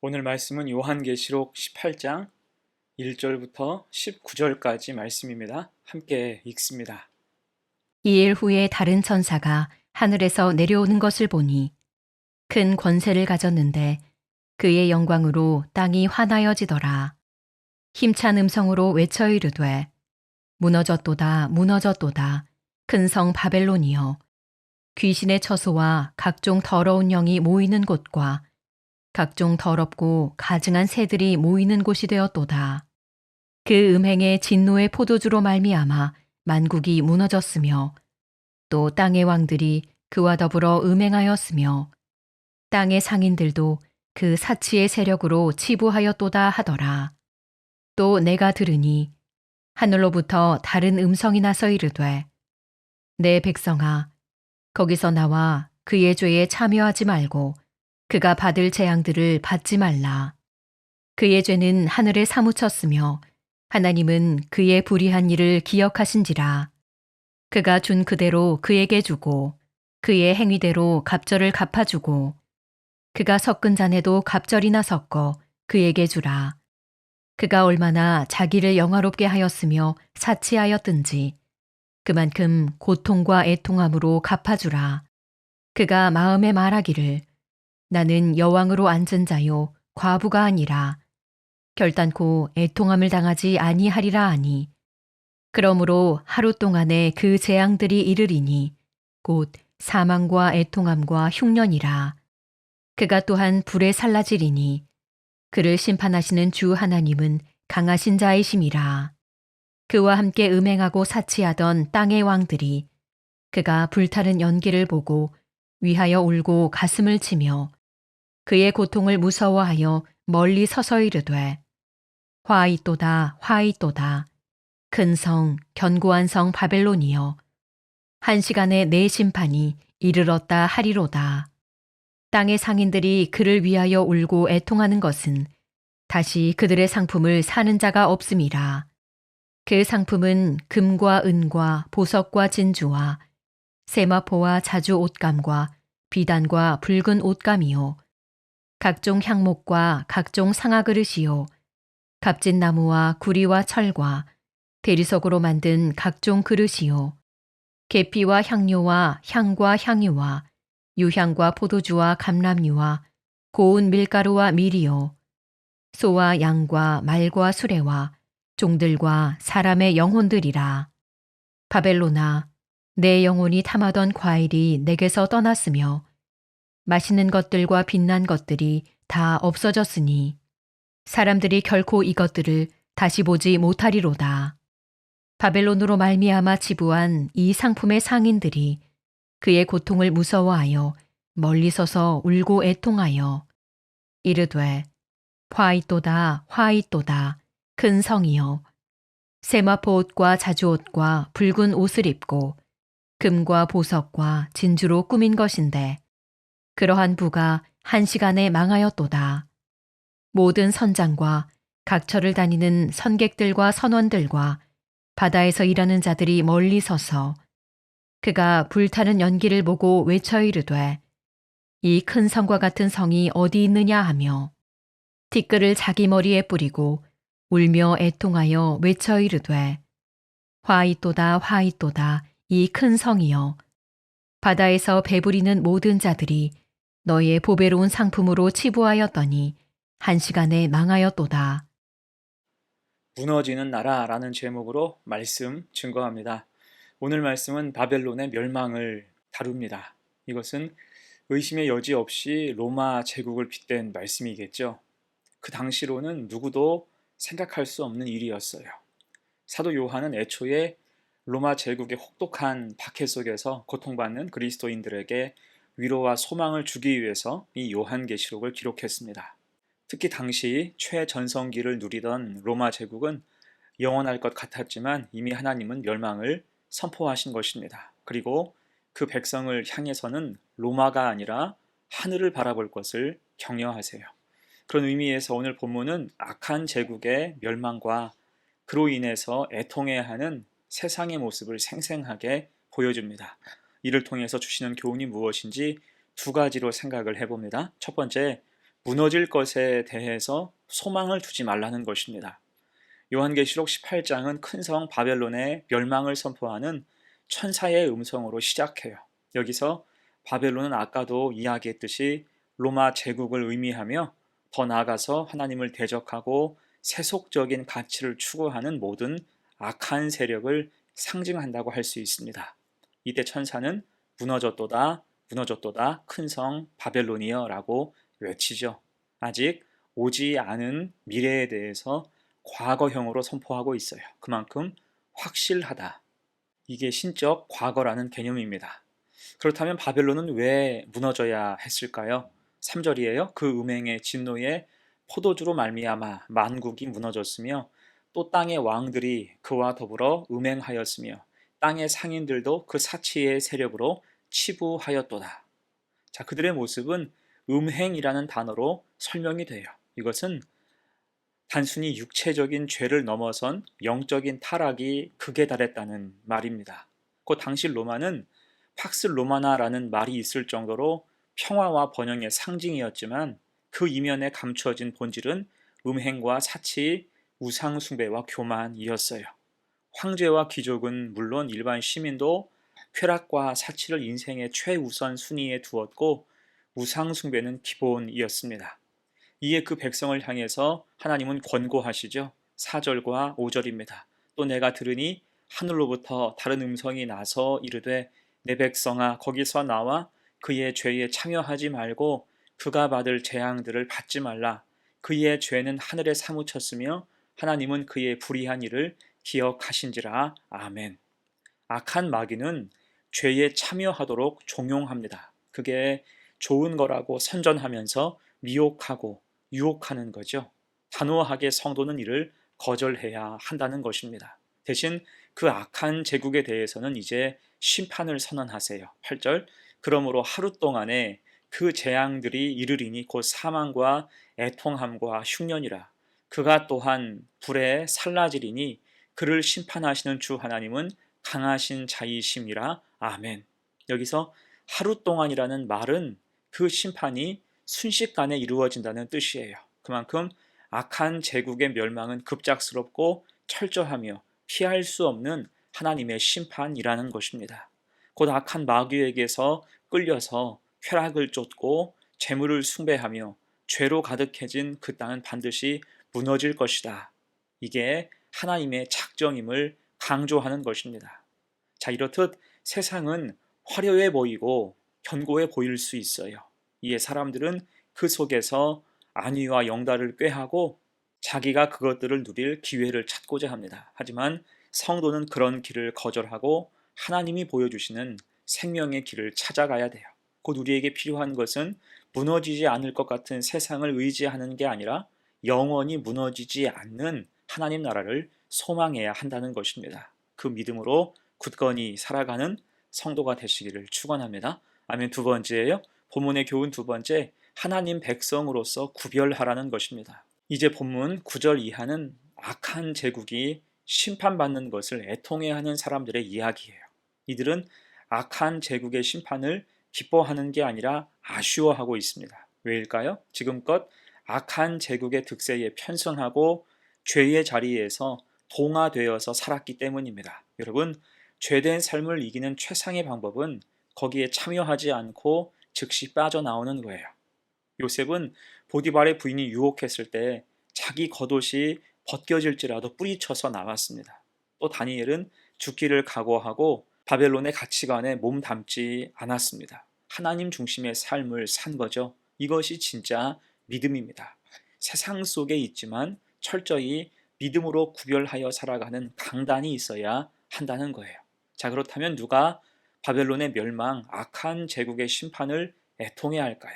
오늘 말씀은 요한계시록 18장 1절부터 19절까지 말씀입니다. 함께 읽습니다. 이 일 후에 다른 천사가 하늘에서 내려오는 것을 보니 큰 권세를 가졌는데 그의 영광으로 땅이 환하여지더라. 힘찬 음성으로 외쳐 이르되 무너졌도다 무너졌도다 큰 성 바벨론이여 귀신의 처소와 각종 더러운 영이 모이는 곳과 각종 더럽고 가증한 새들이 모이는 곳이 되었도다. 그 음행의 진노의 포도주로 말미암아 만국이 무너졌으며 또 땅의 왕들이 그와 더불어 음행하였으며 땅의 상인들도 그 사치의 세력으로 치부하였도다 하더라. 또 내가 들으니 하늘로부터 다른 음성이 나서 이르되 내 백성아 거기서 나와 그의 죄에 참여하지 말고 그가 받을 재앙들을 받지 말라. 그의 죄는 하늘에 사무쳤으며 하나님은 그의 불의한 일을 기억하신지라. 그가 준 그대로 그에게 주고 그의 행위대로 갑절을 갚아주고 그가 섞은 잔에도 갑절이나 섞어 그에게 주라. 그가 얼마나 자기를 영화롭게 하였으며 사치하였든지 그만큼 고통과 애통함으로 갚아주라. 그가 마음에 말하기를 나는 여왕으로 앉은 자요 과부가 아니라 결단코 애통함을 당하지 아니하리라 하니 그러므로 하루 동안에 그 재앙들이 이르리니 곧 사망과 애통함과 흉년이라. 그가 또한 불에 살라지리니 그를 심판하시는 주 하나님은 강하신 자이심이라. 그와 함께 음행하고 사치하던 땅의 왕들이 그가 불타는 연기를 보고 위하여 울고 가슴을 치며 그의 고통을 무서워하여 멀리 서서 이르되 화 있도다 화 있도다 큰 성 견고한 성 바벨론이여 한 시간에 내 심판이 이르렀다 하리로다. 땅의 상인들이 그를 위하여 울고 애통하는 것은 다시 그들의 상품을 사는 자가 없음이라. 그 상품은 금과 은과 보석과 진주와 세마포와 자주 옷감과 비단과 붉은 옷감이요 각종 향목과 각종 상아그릇이요 값진 나무와 구리와 철과 대리석으로 만든 각종 그릇이요 계피와 향료와 향과 향유와 유향과 포도주와 감람유와 고운 밀가루와 밀이요 소와 양과 말과 수레와 종들과 사람의 영혼들이라. 바벨로나 내 영혼이 탐하던 과일이 내게서 떠났으며 맛있는 것들과 빛난 것들이 다 없어졌으니 사람들이 결코 이것들을 다시 보지 못하리로다. 바벨론으로 말미암아 지부한 이 상품의 상인들이 그의 고통을 무서워하여 멀리 서서 울고 애통하여 이르되 화 있도다 화 있도다 큰 성이여 세마포 옷과 자주 옷과 붉은 옷을 입고 금과 보석과 진주로 꾸민 것인데 그러한 부가 한 시간에 망하였도다. 모든 선장과 각처를 다니는 선객들과 선원들과 바다에서 일하는 자들이 멀리 서서 그가 불타는 연기를 보고 외쳐 이르되 이 큰 성과 같은 성이 어디 있느냐 하며 티끌을 자기 머리에 뿌리고 울며 애통하여 외쳐 이르되 화 있도다 화 있도다 이 큰 성이여 바다에서 배부리는 모든 자들이 너의 보배로운 상품으로 치부하였더니 한 시간에 망하였도다. 무너지는 나라라는 제목으로 말씀 증거합니다. 오늘 말씀은 바벨론의 멸망을 다룹니다. 이것은 의심의 여지 없이 로마 제국을 빗댄 말씀이겠죠. 그 당시로는 누구도 생각할 수 없는 일이었어요. 사도 요한은 애초에 로마 제국의 혹독한 박해 속에서 고통받는 그리스도인들에게 위로와 소망을 주기 위해서 이 요한계시록을 기록했습니다. 특히 당시 최전성기를 누리던 로마 제국은 영원할 것 같았지만 이미 하나님은 멸망을 선포하신 것입니다. 그리고 그 백성을 향해서는 로마가 아니라 하늘을 바라볼 것을 격려하세요. 그런 의미에서 오늘 본문은 악한 제국의 멸망과 그로 인해서 애통해야 하는 세상의 모습을 생생하게 보여줍니다. 이를 통해서 주시는 교훈이 무엇인지 두 가지로 생각을 해봅니다. 첫 번째, 무너질 것에 대해서 소망을 두지 말라는 것입니다. 요한계시록 18장은 큰 성 바벨론의 멸망을 선포하는 천사의 음성으로 시작해요. 여기서 바벨론은 아까도 이야기했듯이 로마 제국을 의미하며 더 나아가서 하나님을 대적하고 세속적인 가치를 추구하는 모든 악한 세력을 상징한다고 할 수 있습니다. 이때 천사는 무너졌도다, 무너졌도다, 큰 성 바벨론이여 라고 외치죠. 아직 오지 않은 미래에 대해서 과거형으로 선포하고 있어요. 그만큼 확실하다. 이게 신적 과거라는 개념입니다. 그렇다면 바벨론은 왜 무너져야 했을까요? 3절이에요. 그 음행의 진노에 포도주로 말미암아 만국이 무너졌으며 또 땅의 왕들이 그와 더불어 음행하였으며 땅의 상인들도 그 사치의 세력으로 치부하였도다. 자, 그들의 모습은 음행이라는 단어로 설명이 돼요. 이것은 단순히 육체적인 죄를 넘어선 영적인 타락이 극에 달했다는 말입니다. 그 당시 로마는 팍스 로마나라는 말이 있을 정도로 평화와 번영의 상징이었지만 그 이면에 감추어진 본질은 음행과 사치, 우상 숭배와 교만이었어요. 황제와 귀족은 물론 일반 시민도 쾌락과 사치를 인생의 최우선 순위에 두었고 우상 숭배는 기본이었습니다. 이에 그 백성을 향해서 하나님은 권고하시죠. 4절과 5절입니다. 또 내가 들으니 하늘로부터 다른 음성이 나서 이르되 내 백성아 거기서 나와 그의 죄에 참여하지 말고 그가 받을 재앙들을 받지 말라. 그의 죄는 하늘에 사무쳤으며 하나님은 그의 불의한 일을 기억하신지라. 아멘. 악한 마귀는 죄에 참여하도록 종용합니다. 그게 좋은 거라고 선전하면서 미혹하고 유혹하는 거죠. 단호하게 성도는 이를 거절해야 한다는 것입니다. 대신 그 악한 제국에 대해서는 이제 심판을 선언하세요. 8절 그러므로 하루 동안에 그 재앙들이 이르리니 곧 사망과 애통함과 흉년이라. 그가 또한 불에 살라지리니 그를 심판하시는 주 하나님은 강하신 자이심이라. 아멘. 여기서 하루 동안이라는 말은 그 심판이 순식간에 이루어진다는 뜻이에요. 그만큼 악한 제국의 멸망은 급작스럽고 철저하며 피할 수 없는 하나님의 심판이라는 것입니다. 곧 악한 마귀에게서 끌려서 쾌락을 쫓고 재물을 숭배하며 죄로 가득해진 그 땅은 반드시 무너질 것이다. 이게 하나님의 작정임을 강조하는 것입니다. 자, 이렇듯 세상은 화려해 보이고 견고해 보일 수 있어요. 이에 사람들은 그 속에서 안위와 영달을 꾀하고 자기가 그것들을 누릴 기회를 찾고자 합니다. 하지만 성도는 그런 길을 거절하고 하나님이 보여주시는 생명의 길을 찾아가야 돼요. 곧 우리에게 필요한 것은 무너지지 않을 것 같은 세상을 의지하는 게 아니라 영원히 무너지지 않는 하나님 나라를 소망해야 한다는 것입니다. 그 믿음으로 굳건히 살아가는 성도가 되시기를 축원합니다. 아멘. 두 번째예요. 본문의 교훈 두 번째, 하나님 백성으로서 구별하라는 것입니다. 이제 본문 9절 이하는 악한 제국이 심판받는 것을 애통해하는 사람들의 이야기예요. 이들은 악한 제국의 심판을 기뻐하는 게 아니라 아쉬워하고 있습니다. 왜일까요? 지금껏 악한 제국의 득세에 편승하고 죄의 자리에서 동화되어서 살았기 때문입니다. 여러분, 죄된 삶을 이기는 최상의 방법은 거기에 참여하지 않고 즉시 빠져나오는 거예요. 요셉은 보디발의 부인이 유혹했을 때 자기 겉옷이 벗겨질지라도 뿌리쳐서 나왔습니다. 또 다니엘은 죽기를 각오하고 바벨론의 가치관에 몸 담지 않았습니다. 하나님 중심의 삶을 산 거죠. 이것이 진짜 믿음입니다. 세상 속에 있지만 철저히 믿음으로 구별하여 살아가는 강단이 있어야 한다는 거예요. 자, 그렇다면 누가 바벨론의 멸망, 악한 제국의 심판을 애통해야 할까요?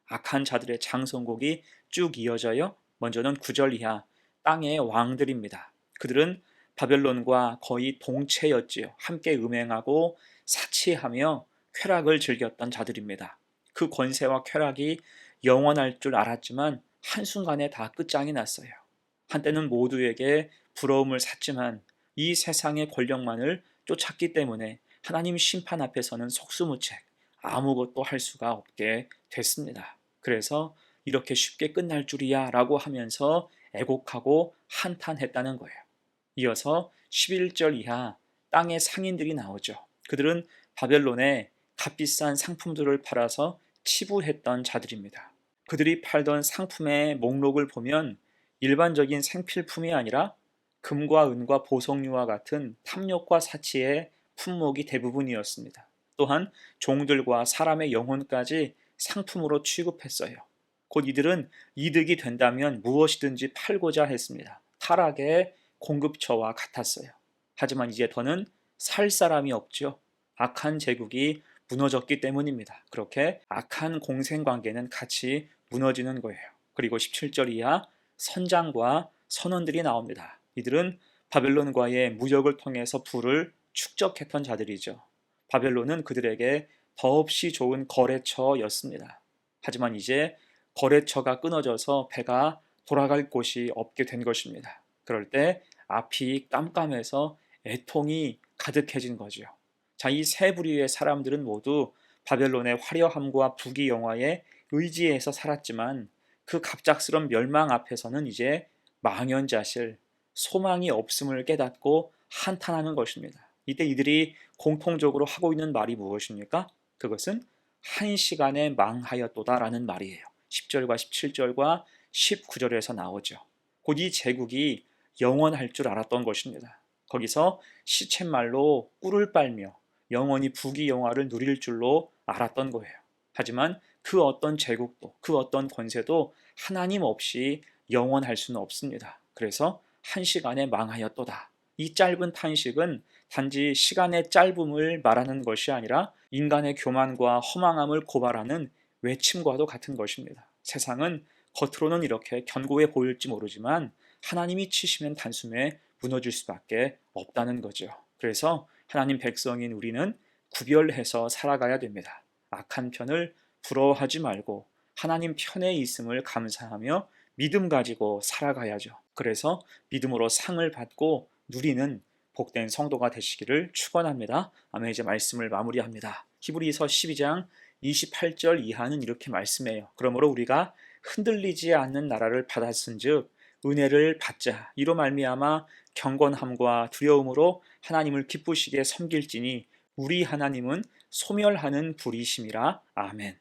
악한 자들의 장성곡이 쭉 이어져요. 먼저는 9절 이하 땅의 왕들입니다. 그들은 바벨론과 거의 동체였지요. 함께 음행하고 사치하며 쾌락을 즐겼던 자들입니다. 그 권세와 쾌락이 영원할 줄 알았지만 한순간에 다 끝장이 났어요. 한때는 모두에게 부러움을 샀지만 이 세상의 권력만을 쫓았기 때문에 하나님 심판 앞에서는 속수무책, 아무것도 할 수가 없게 됐습니다. 그래서 이렇게 쉽게 끝날 줄이야 라고 하면서 애곡하고 한탄했다는 거예요. 이어서 11절 이하 땅의 상인들이 나오죠. 그들은 바벨론에 값비싼 상품들을 팔아서 치부했던 자들입니다. 그들이 팔던 상품의 목록을 보면 일반적인 생필품이 아니라 금과 은과 보석류와 같은 탐욕과 사치의 품목이 대부분이었습니다. 또한 종들과 사람의 영혼까지 상품으로 취급했어요. 곧 이들은 이득이 된다면 무엇이든지 팔고자 했습니다. 타락의 공급처와 같았어요. 하지만 이제 더는 살 사람이 없죠. 악한 제국이 무너졌기 때문입니다. 그렇게 악한 공생관계는 같이 무너지는 거예요. 그리고 17절 이하 선장과 선원들이 나옵니다. 이들은 바벨론과의 무역을 통해서 부를 축적했던 자들이죠. 바벨론은 그들에게 더없이 좋은 거래처였습니다. 하지만 이제 거래처가 끊어져서 배가 돌아갈 곳이 없게 된 것입니다. 그럴 때 앞이 깜깜해서 애통이 가득해진 거죠. 자, 이 세 부류의 사람들은 모두 바벨론의 화려함과 부귀영화에 의지해서 살았지만 그 갑작스런 멸망 앞에서는 이제 망연자실, 소망이 없음을 깨닫고 한탄하는 것입니다. 이때 이들이 공통적으로 하고 있는 말이 무엇입니까? 그것은 한 시간에 망하였도다라는 말이에요. 10절과 17절과 19절에서 나오죠. 곧 이 제국이 영원할 줄 알았던 것입니다. 거기서 시쳇말로 꿀을 빨며 영원히 부귀영화를 누릴 줄로 알았던 거예요. 하지만 그 어떤 제국도 그 어떤 권세도 하나님 없이 영원할 수는 없습니다. 그래서 한 시간에 망하였도다. 이 짧은 탄식은 단지 시간의 짧음을 말하는 것이 아니라 인간의 교만과 허망함을 고발하는 외침과도 같은 것입니다. 세상은 겉으로는 이렇게 견고해 보일지 모르지만 하나님이 치시면 단숨에 무너질 수밖에 없다는 거죠. 그래서 하나님 백성인 우리는 구별해서 살아가야 됩니다. 악한 편을 부러워하지 말고 하나님 편에 있음을 감사하며 믿음 가지고 살아가야죠. 그래서 믿음으로 상을 받고 누리는 복된 성도가 되시기를 축원합니다. 아멘. 이제 말씀을 마무리합니다. 히브리서 12장 28절 이하는 이렇게 말씀해요. 그러므로 우리가 흔들리지 않는 나라를 받았은즉 은혜를 받자. 이로 말미암아 경건함과 두려움으로 하나님을 기쁘시게 섬길지니 우리 하나님은 소멸하는 불이심이라. 아멘.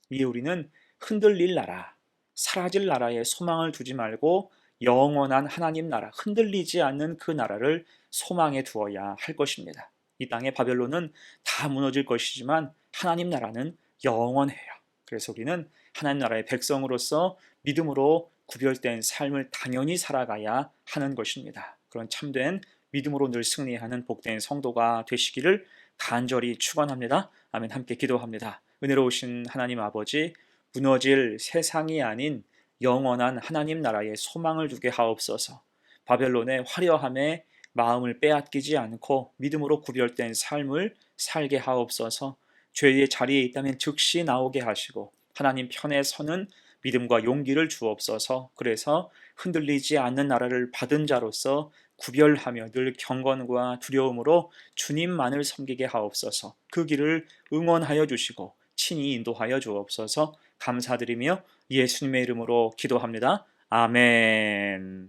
이에 우리는 흔들릴 나라, 사라질 나라에 소망을 두지 말고 영원한 하나님 나라, 흔들리지 않는 그 나라를 소망에 두어야 할 것입니다. 이 땅의 바벨론은 다 무너질 것이지만 하나님 나라는 영원해요. 그래서 우리는 하나님 나라의 백성으로서 믿음으로 구별된 삶을 당연히 살아가야 하는 것입니다. 그런 참된 믿음으로 늘 승리하는 복된 성도가 되시기를 간절히 축원합니다. 아멘. 함께 기도합니다. 은혜로우신 하나님 아버지, 무너질 세상이 아닌 영원한 하나님 나라에 소망을 두게 하옵소서. 바벨론의 화려함에 마음을 빼앗기지 않고 믿음으로 구별된 삶을 살게 하옵소서. 죄의 자리에 있다면 즉시 나오게 하시고 하나님 편에 서는 믿음과 용기를 주옵소서. 그래서 흔들리지 않는 나라를 받은 자로서 구별하며 늘 경건과 두려움으로 주님만을 섬기게 하옵소서. 그 길을 응원하여 주시고 친히 인도하여 주옵소서. 감사드리며 예수님의 이름으로 기도합니다. 아멘.